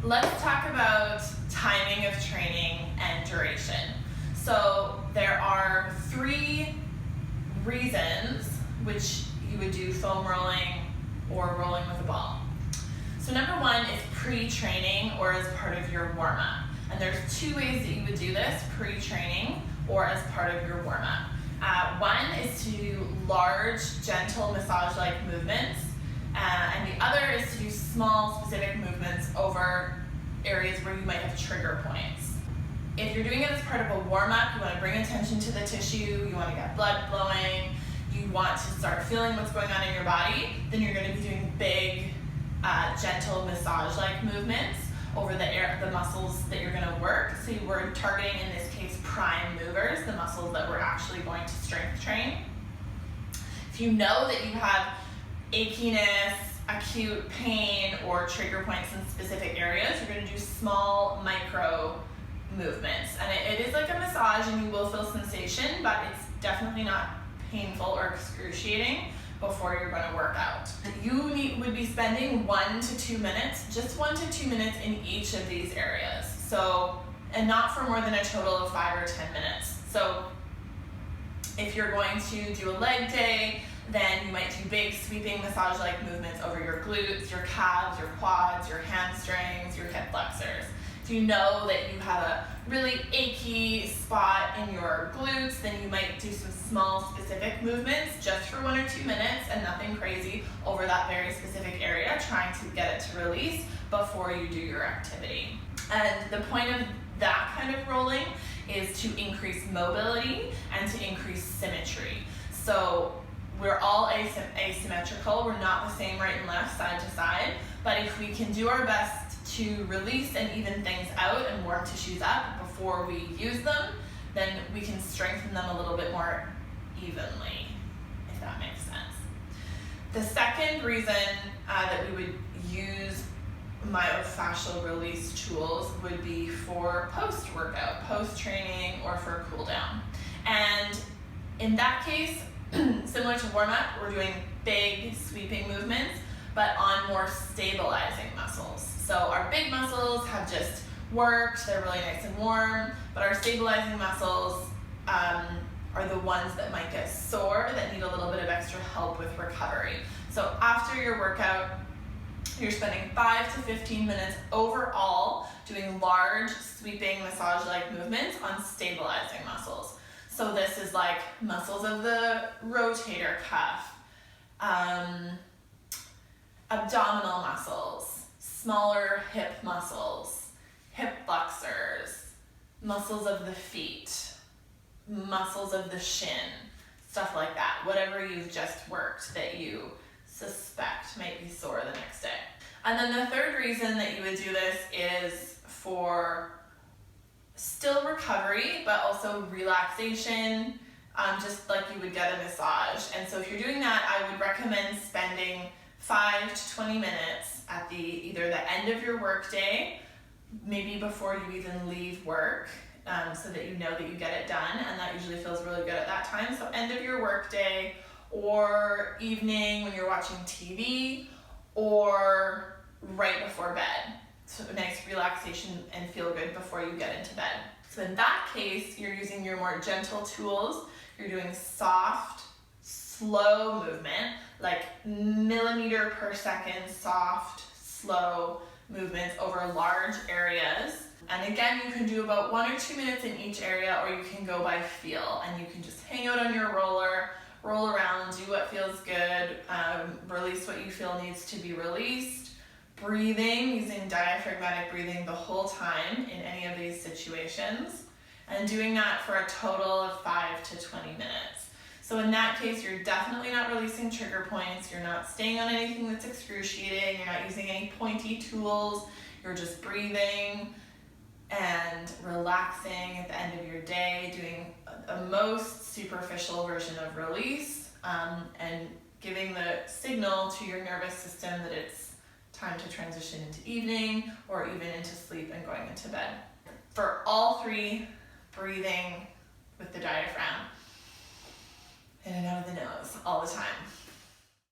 Let's talk about timing of training and duration. So there are 3 reasons which you would do foam rolling or rolling with a ball. So number 1 is pre-training or as part of your warm-up. And there's 2 ways that you would do this, pre-training or as part of your warm-up. One is to do large, gentle massage-like movements, and the other is to do small, specific movements over areas where you might have trigger points. If you're doing it as part of a warm-up, you want to bring attention to the tissue, you want to get blood flowing, you want to start feeling what's going on in your body, then you're going to be doing big, gentle massage-like movements over the muscles that you're going to work. So we're targeting, in this case, prime movers, the muscles that we're actually going to strength train. If you know that you have achiness, acute pain, or trigger points in specific areas, you're going to do small micro movements. And it is like a massage and you will feel sensation, but it's definitely not painful or excruciating before you're going to work out. You would be spending 1 to 2 minutes, just 1 to 2 minutes in each of these areas. So, and not for more than a total of 5 or 10 minutes. So if you're going to do a leg day, then you might do big sweeping massage-like movements over your glutes, your calves, your quads, your hamstrings, your hip flexors. If you know that you have a really achy spot in your glutes, then you might do some small specific movements just for 1 or 2 minutes and nothing crazy over that very specific area, trying to get it to release before you do your activity. And the point of that kind of rolling is to increase mobility and to increase symmetry. So we're all asymmetrical, we're not the same right and left, side to side, but if we can do our best to release and even things out and warm tissues up before we use them, then we can strengthen them a little bit more evenly, if that makes sense. The second reason that we would use myofascial release tools would be for post-workout, post-training, or for cool down. And in that case, similar to warm-up, we're doing big sweeping movements, but on more stabilizing muscles. So our big muscles have just worked, they're really nice and warm, but our stabilizing muscles are the ones that might get sore, that need a little bit of extra help with recovery. So after your workout, you're spending 5 to 15 minutes overall doing large, sweeping, massage-like movements on stabilizing muscles. So this is like muscles of the rotator cuff, abdominal muscles, smaller hip muscles, hip flexors, muscles of the feet, muscles of the shin, stuff like that. Whatever you've just worked that you suspect might be sore the next day. And then the third reason that you would do this is for still recovery, but also relaxation, just like you would get a massage. And so if you're doing that, I would recommend spending 5 to 20 minutes at either the end of your work day, maybe before you even leave work, so that you know that you get it done, and that usually feels really good at that time. So end of your work day, or evening when you're watching TV, or right before bed. So a nice relaxation and feel good before you get into bed. So in that case, you're using your more gentle tools. You're doing soft, slow movement, like millimeter per second, soft, slow movements over large areas. And again, you can do about 1 or 2 minutes in each area, or you can go by feel, and you can just hang out on your roller, roll around, do what feels good, release what you feel needs to be released. Breathing, using diaphragmatic breathing the whole time in any of these situations, and doing that for a total of 5 to 20 minutes. So in that case, you're definitely not releasing trigger points, you're not staying on anything that's excruciating, you're not using any pointy tools, you're just breathing and relaxing at the end of your day, doing a most superficial version of release, and giving the signal to your nervous system that it's time to transition into evening or even into sleep and going into bed. For all 3, breathing with the diaphragm in and out of the nose all the time.